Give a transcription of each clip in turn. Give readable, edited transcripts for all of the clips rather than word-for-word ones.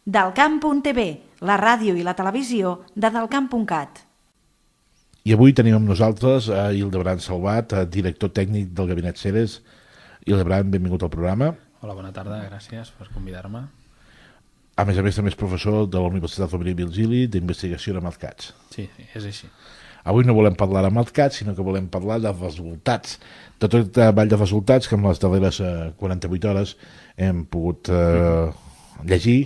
Delcamp.tv, la ràdio i la televisió de Delcamp.cat. I avui tenim amb nosaltres a Hildebran Salvat, director tècnic del Gabinet Ceres. Hildebran, benvingut al programa. Hola, bona tarda, gràcies per convidar-me. A més, també és professor de la Universitat Rovira i Virgili d'investigació de mercats. Sí, és així. Avui no volem parlar de mercats, sinó que volem parlar dels resultats. De tot el ball de resultats que en les darreres 48 hores hem pogut llegir,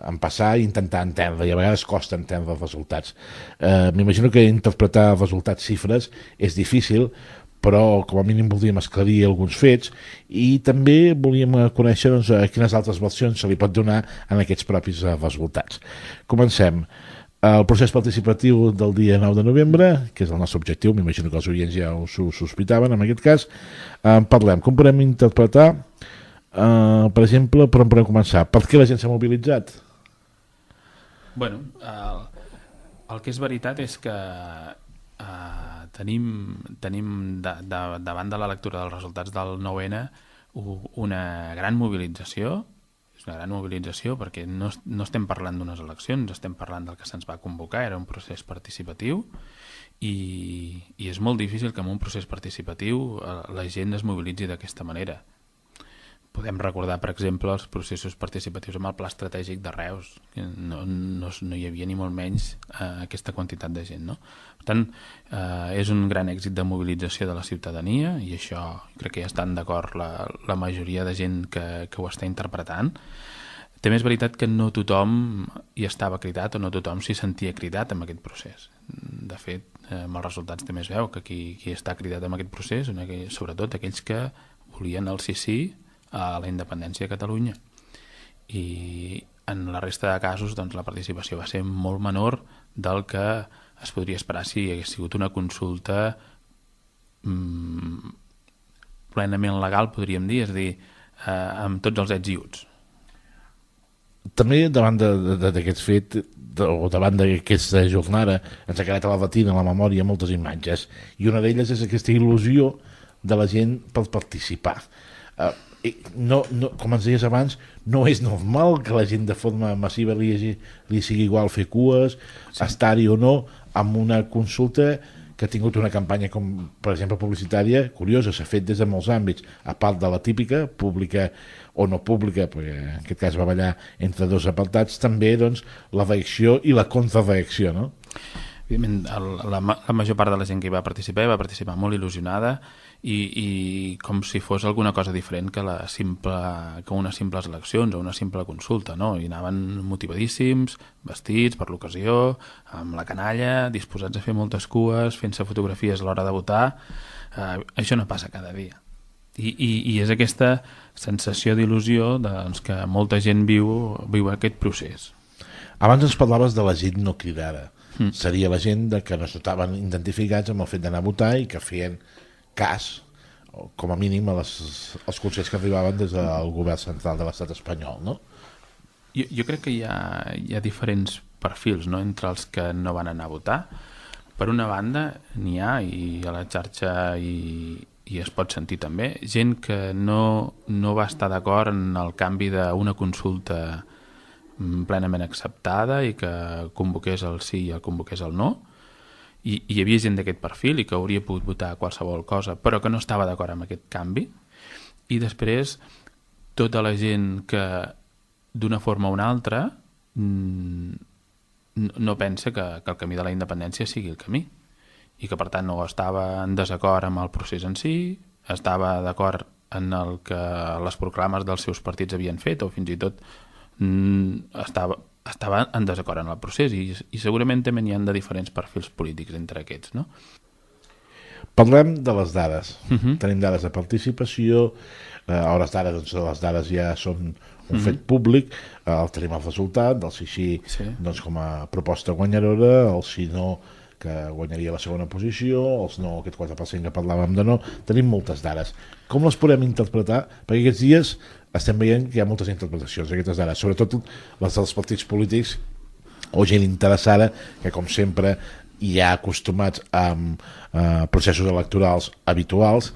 en passar i intentar entendre, i a vegades costa entendre els resultats. M'imagino que interpretar resultats, xifres, és difícil, però com a mínim voldríem esclarir alguns fets i també volíem conèixer quines altres versions se li pot donar en aquests propis resultats. Comencem. El procés participatiu del dia 9 de novembre, que és el nostre objectiu, m'imagino que els oients ja ho sospitaven en aquest cas, parlem. Com podem interpretar, per exemple, per on podem començar? Per què la gent s'ha mobilitzat? Bueno, el que és veritat és que tenim davant de la lectura dels resultats del 9N una gran mobilització. És una gran mobilització perquè no estem parlant d'unes eleccions, estem parlant del que se'ns va convocar, era un procés participatiu i és molt difícil que en un procés participatiu la gent es mobilitzi d'aquesta manera. Podem recordar, per exemple, els processos participatius amb el Pla Estratègic de Reus, que no hi havia ni molt menys aquesta quantitat de gent, no? Per tant, és un gran èxit de mobilització de la ciutadania i això crec que ja estan d'acord la majoria de gent que ho està interpretant. També és veritat que no tothom hi estava cridat o no tothom s'hi sentia cridat en aquest procés. De fet, amb els resultats també es veu que qui està cridat en aquest procés són sobretot aquells que volien el sí a la independència de Catalunya. I en la resta de casos doncs, la participació va ser molt menor del que es podria esperar si hagués sigut una consulta plenament legal, podríem dir, és a dir, amb tots els ets i uts. També davant d'aquest fet o davant d'aquesta jornada ens ha quedat a la retina, a la memòria, moltes imatges i una d'elles és aquesta il·lusió de la gent per participar. No, com ens deies abans, no és normal que la gent de forma massiva li sigui igual fer cues, estar-hi o no, amb una consulta que ha tingut una campanya com, per exemple, publicitària, curiosa, s'ha fet des de molts àmbits, a part de la típica, pública o no pública, perquè en aquest cas va ballar entre dos apartats, també doncs, la reacció i la contrareacció, no? Evidentment, la major part de la gent que hi va participar molt il·lusionada i com si fos alguna cosa diferent que unes simples eleccions o una simple consulta, no? I anaven motivadíssims, vestits per l'ocasió, amb la canalla, disposats a fer moltes cues, fent-se fotografies a l'hora de votar. Això no passa cada dia. I és aquesta sensació d'il·lusió doncs, que molta gent viu aquest procés. Abans ens parlaves de la gent no cridada. Seria la gent que no estaven identificats amb el fet d'anar a votar i que feien cas, com a mínim, als consells que arribaven des del govern central de l'estat espanyol, no? Jo crec que hi ha diferents perfils, no?, entre els que no van anar a votar. Per una banda, n'hi ha, i a la xarxa i es pot sentir també, gent que no va estar d'acord en el canvi d'una consulta plenament acceptada i que convoqués el sí i el convoqués el no, i hi havia gent d'aquest perfil i que hauria pogut votar qualsevol cosa però que no estava d'acord amb aquest canvi, i després tota la gent que d'una forma o una altra no pensa que el camí de la independència sigui el camí i que per tant no estava en desacord amb el procés en si, estava d'acord en el que les proclames dels seus partits havien fet o fins i tot estava en desacord en el procés i segurament també n'hi ha de diferents perfils polítics entre aquests, no? Parlem de les dades. Tenim dades de participació, a hores d'ara doncs, les dades ja són un fet públic, tenim el resultat del sí doncs, com a proposta guanyadora, el sí no que guanyaria la segona posició, els no, aquest 4% que parlàvem de no, tenim moltes dades. Com les podem interpretar? Perquè aquests dies estem veient que hi ha moltes interpretacions d'aquestes dades, sobretot les dels partits polítics o gent interessada que, com sempre, ja acostumats amb processos electorals habituals,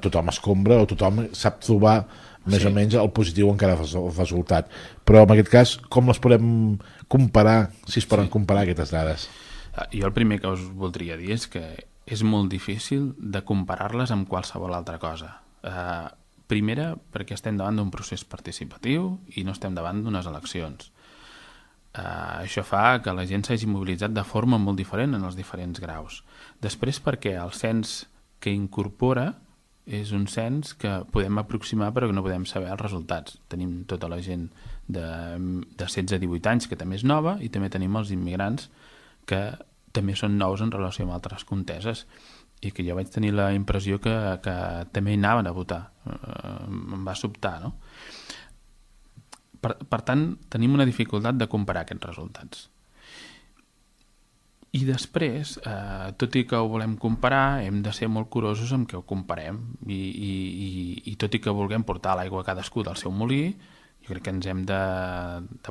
tothom escombra o tothom sap trobar més o menys el positiu encara el resultat. Però en aquest cas, com les podem comparar, si es poden comparar aquestes dades? Jo el primer que us voldria dir és que és molt difícil de comparar-les amb qualsevol altra cosa. Primera, perquè estem davant d'un procés participatiu i no estem davant d'unes eleccions. Això fa que la gent s'hagi mobilitzat de forma molt diferent en els diferents graus. Després, perquè el cens que incorpora és un cens que podem aproximar però que no podem saber els resultats. Tenim tota la gent de 16 a 18 anys, que també és nova, i també tenim els immigrants, que també són nous en relació amb altres conteses, i que jo vaig tenir la impressió que també hi anaven a votar. Em va sobtar, no? Per tant, tenim una dificultat de comparar aquests resultats. I després, tot i que ho volem comparar, hem de ser molt curosos amb què ho comparem. I tot i que vulguem portar l'aigua a cadascú del seu molí, jo crec que ens hem de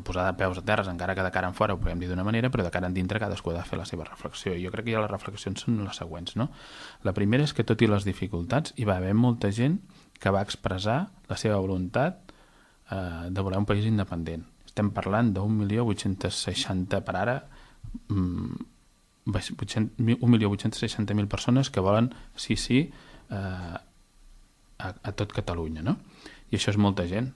posar de peus a terres, encara que de cara en fora ho podem dir d'una manera, però de cara en dintre cadascú ha de fer la seva reflexió. I jo crec que ja les reflexions són les següents, no? La primera és que, tot i les dificultats, hi va haver molta gent que va expressar la seva voluntat de voler un país independent. Estem parlant d'1.860.000 per ara, 1.860.000 persones que volen sí a tot Catalunya, no? I això és molta gent.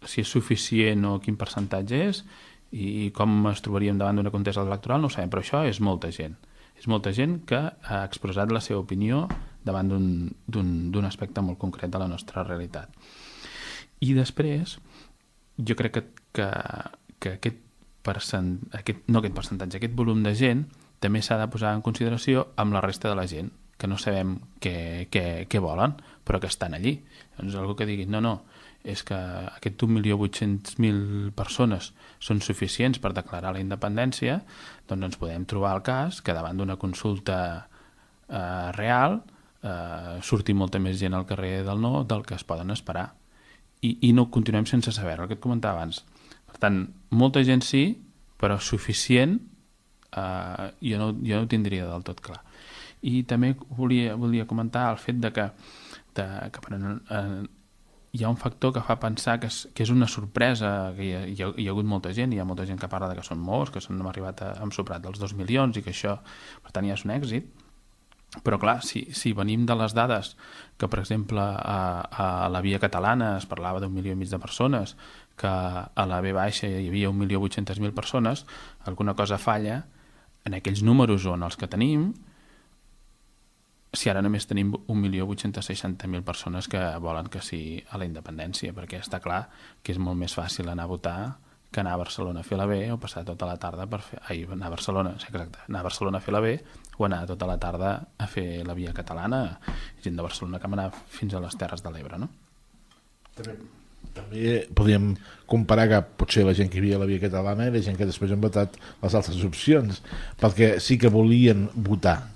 Si és suficient o quin percentatge és i com es trobaríem davant d'una contesa electoral no ho sabem, però això és molta gent. És molta gent que ha expressat la seva opinió davant d'un aspecte molt concret de la nostra realitat. I després, jo crec que aquest percentatge, aquest volum de gent també s'ha de posar en consideració amb la resta de la gent, que no sabem què volen, però que estan allí. Doncs algú que digui, no, és que aquest 1.800.000 persones són suficients per declarar la independència, doncs ens podem trobar el cas que davant d'una consulta real surti molta més gent al carrer del no del que es poden esperar. I no continuem sense saber, el que et comentava abans. Per tant, molta gent sí, però suficient jo no ho tindria del tot clar. I també volia comentar el fet de que hi ha un factor que fa pensar que és una sorpresa, que hi ha hagut molta gent, hi ha molta gent que parla de que són molts, que hem arribat hem superat dels 2 milions i que això, per tant, ja és un èxit. Però clar, si venim de les dades que, per exemple, a la Via Catalana es parlava d'1,5 milió de persones, que a la V baixa hi havia 1.800.000 persones, alguna cosa falla en aquells números o en els que tenim, si ara només tenim 1.860.000 persones que volen que sí a la independència, perquè està clar que és molt més fàcil anar a votar que anar a Barcelona a fer la B o passar tota la tarda anar a Barcelona a fer la B o anar tota la tarda a fer la Via Catalana, gent de Barcelona que va anar fins a les Terres de l'Ebre, no? També podríem comparar que potser la gent que hi havia a la Via Catalana era gent que després han votat les altres opcions, perquè sí que volien votar.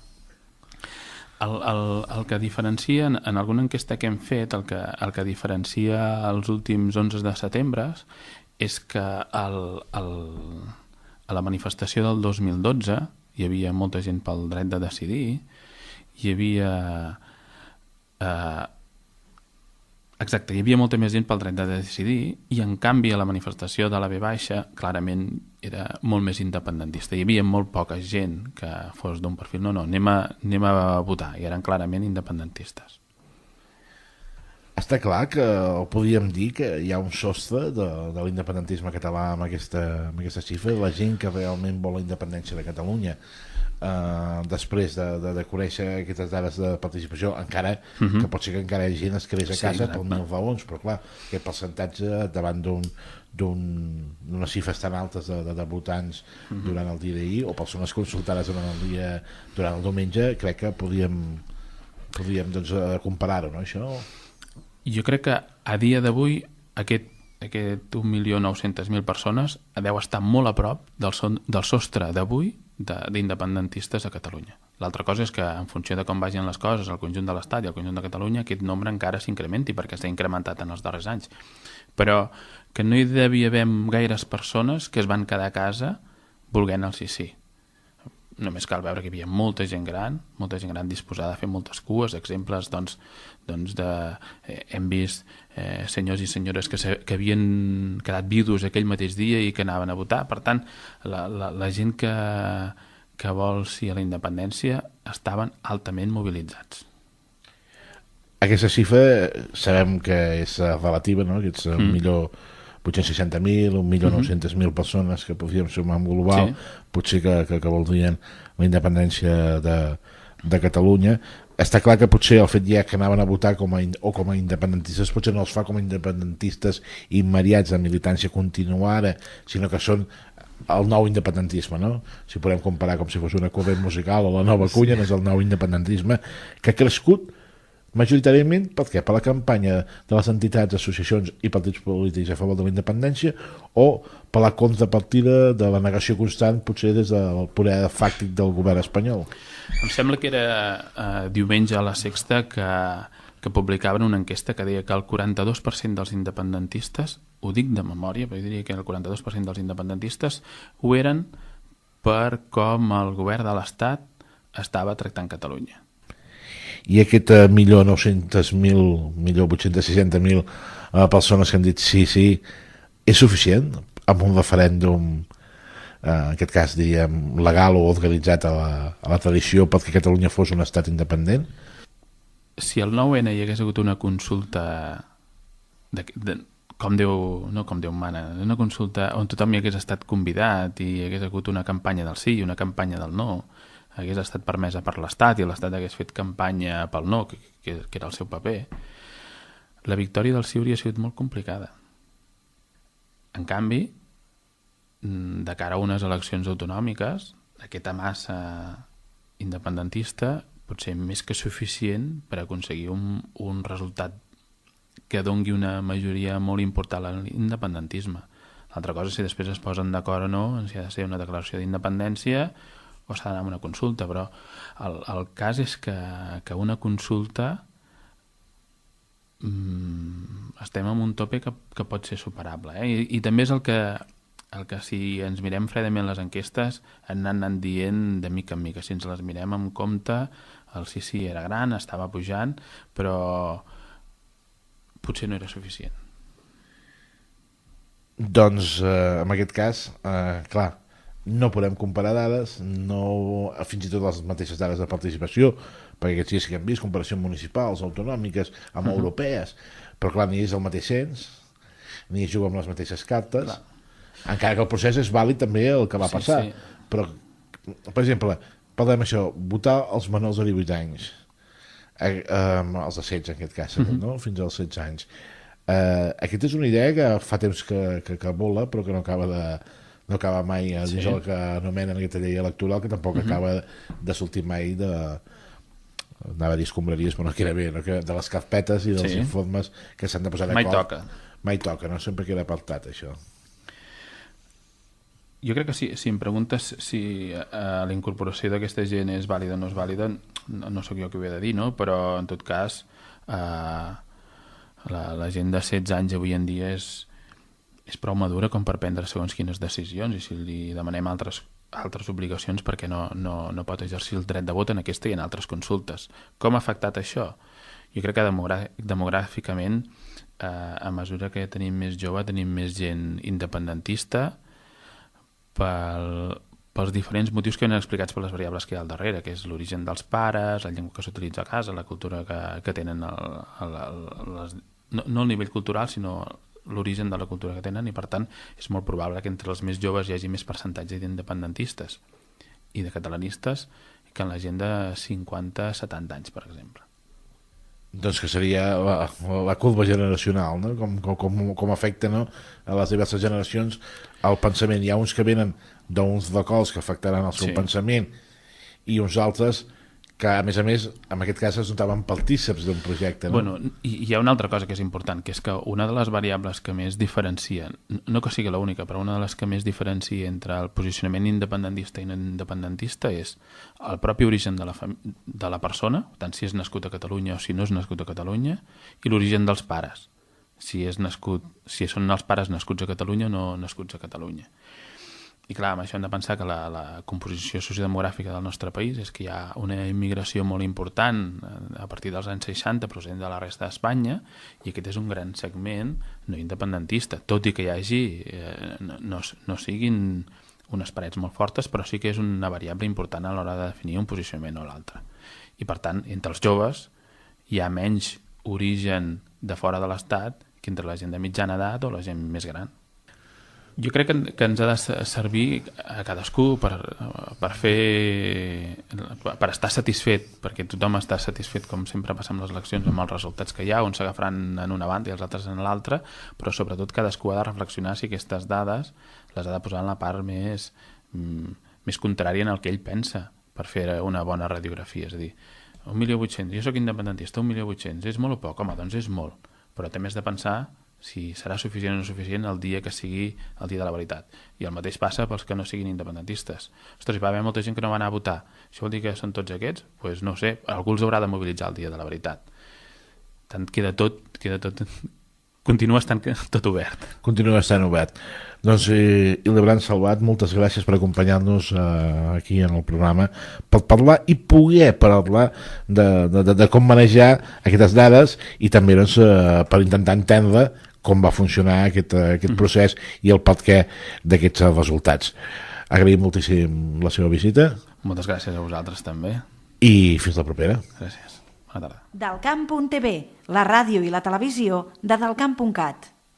El que diferencia, en alguna enquesta que hem fet, el que diferencia els últims 11 de setembre és que a la manifestació del 2012 hi havia molta gent pel dret de decidir, hi havia molta més gent pel dret de decidir, i en canvi a la manifestació de la V baixa clarament era molt més independentista. Hi havia molt poca gent que fos d'un perfil anem a votar, i eren clarament independentistes. Està clar que podríem dir que hi ha un sostre de l'independentisme català amb aquesta xifra, la gent que realment vol la independència de Catalunya. Després de conèixer aquestes dades de participació, encara que pot ser que encara hi ha gent es quedés a casa per mil raons, però clar, aquest percentatge davant d'unes xifres tan altes de votants durant el dia d'ahir, o persones consultades durant el diumenge, crec que podríem comparar-ho, no, això? Jo crec que a dia d'avui aquest 1.900.000 persones deu estar molt a prop del sostre d'avui d'independentistes a Catalunya. L'altra cosa és que en funció de com vagin les coses al conjunt de l'Estat i al conjunt de Catalunya, aquest nombre encara s'incrementi, perquè s'ha incrementat en els darrers anys. Però que no hi devia haver gaires persones que es van quedar a casa volent el sí. només cal veure que hi havia molta gent gran disposada a fer moltes cues, exemples hem vist senyors i senyores que havien quedat viudos aquell mateix dia i que anaven a votar. Per tant, la gent que vol sí a la independència estaven altament mobilitzats. Aquesta xifra sabem que és relativa, no? Aquests 1.860.000, 1.900.000 persones que podríem sumar en global, potser que voldrien la independència de Catalunya. Està clar que potser el fet ja que anaven a votar com a independentistes potser no els fa com a independentistes immediats de militància continuada, sinó que són el nou independentisme, no? Si podem comparar com si fos una corrent musical o la nova cunya, és el nou independentisme que ha crescut majoritàriament per què? Per la campanya de les entitats, associacions i partits polítics a favor de la independència o per la contrapartida de la negació constant potser des del poder fàctic del govern espanyol. Em sembla que era diumenge a la Sexta que publicaven una enquesta que deia que el 42% dels independentistes, ho dic de memòria, però jo diria que el 42% dels independentistes ho eren per com el govern de l'Estat estava tractant Catalunya. I aquest 1.900.000, 1.860.000 persones que han dit sí, és suficient amb un referèndum, en aquest cas diríem legal o organitzat a la tradició perquè Catalunya fos un estat independent? Si el 9N hi hagués hagut una consulta com Déu mana, una consulta on tothom hi hagués estat convidat i hi hagués hagut una campanya del sí i una campanya del no, hagués estat permesa per l'Estat i l'Estat hagués fet campanya pel no, que era el seu paper, la victòria del sí hauria sigut molt complicada. En canvi, de cara a unes eleccions autonòmiques, aquesta massa independentista pot ser més que suficient per aconseguir un resultat que dongui una majoria molt important a l'independentisme. L'altra cosa és si després es posen d'acord o no en si ha de ser una declaració d'independència o s'ha d'anar a una consulta, però el cas és que una consulta estem en un tope que pot ser superable, I també és el que si ens mirem fredament les enquestes han anat dient de mica en mica, si ens les mirem amb compte el sí era gran, estava pujant, però potser no era suficient. Doncs en aquest cas clar, no podem comparar dades, fins i tot les mateixes dades de participació, perquè aquests dies que hem vist comparacions municipals, autonòmiques, amb europees, però clar, ni és el mateix cens, ni es juga amb les mateixes cartes, encara que el procés és vàlid també el que va passar. Però, per exemple, parlem això, votar els menors de 18 anys, els de 16 en aquest cas, no? Fins als 16 anys. Aquesta és una idea que fa temps que vola, però que no acaba mai dins el que anomenen aquesta llei electoral, que tampoc acaba de sortir mai anava a dir escombraries, però no queda bé, de les carpetes i dels informes que s'han de posar d'acord. Mai toca, no? Sempre queda apartat això. Jo crec que si em preguntes si la incorporació d'aquesta gent és vàlida o no és vàlida, no sóc jo qui ho he de dir, no? Però en tot cas la gent de 16 anys avui en dia és prou madura com per prendre segons quines decisions, i si li demanem altres obligacions perquè no pot exercir el dret de vot en aquesta i en altres consultes. Com ha afectat això? Jo crec que demogràficament, a mesura que tenim més jove, tenim més gent independentista pels diferents motius que venen explicats per les variables que hi ha al darrere, que és l'origen dels pares, la llengua que s'utilitza a casa, la cultura que tenen, no el nivell cultural, sinó l'origen de la cultura que tenen, i per tant és molt probable que entre els més joves hi hagi més percentatge d'independentistes i de catalanistes que en la gent de 50-70 anys, per exemple. Doncs que seria la curva generacional, no? Com afecta, no? A les diverses generacions el pensament. Hi ha uns que venen d'uns records que afectaran el seu pensament i uns altres que a més, en aquest cas es notaven partíceps d'un projecte, no? Bueno, hi ha una altra cosa que és important, que és que una de les variables que més diferencien, no que sigui l'única, però una de les que més diferencia entre el posicionament independentista i no independentista és el propi origen de la persona, tant si és nascut a Catalunya o si no és nascut a Catalunya, i l'origen dels pares, si són els pares nascuts a Catalunya o no nascuts a Catalunya. I clar, amb això hem de pensar que la composició sociodemogràfica del nostre país és que hi ha una immigració molt important a partir dels anys 60 procedent de la resta d'Espanya, i aquest és un gran segment no independentista, tot i que hi hagi no siguin unes parets molt fortes, però sí que és una variable important a l'hora de definir un posicionament o l'altre. I per tant, entre els joves hi ha menys origen de fora de l'Estat que entre la gent de mitjana edat o la gent més gran. Jo crec que ens ha de servir a cadascú per estar satisfet, perquè tothom està satisfet, com sempre passa amb les eleccions, amb els resultats que hi ha, uns s'agafaran en una banda i els altres en l'altra, però sobretot cadascú ha de reflexionar si aquestes dades les ha de posar en la part més contrària en el que ell pensa per fer una bona radiografia. És a dir, 1.800.000, jo soc independentista, 1.800.000, és molt o poc? Home, doncs és molt, però també has de pensar si serà suficient o no suficient el dia que sigui el dia de la veritat. I el mateix passa pels que no siguin independentistes. Ostres, hi va haver molta gent que no va anar a votar. Això vol dir que són tots aquests? Doncs no ho sé, algú els haurà de mobilitzar el dia de la veritat. Tant queda tot continua estant tot obert. Continua estant obert. Doncs, Hildebrand Salvat, moltes gràcies per acompanyar-nos aquí en el programa, per parlar i poder parlar de com manejar aquestes dades i també doncs, per intentar entendre com va funcionar aquest procés i el perquè d'aquests resultats. Agraïm moltíssim la seva visita. Moltes gràcies a vosaltres també. I fins la propera. Gràcies. Bona tarda. Delcamp.tv, la ràdio i la televisió de Delcamp.cat.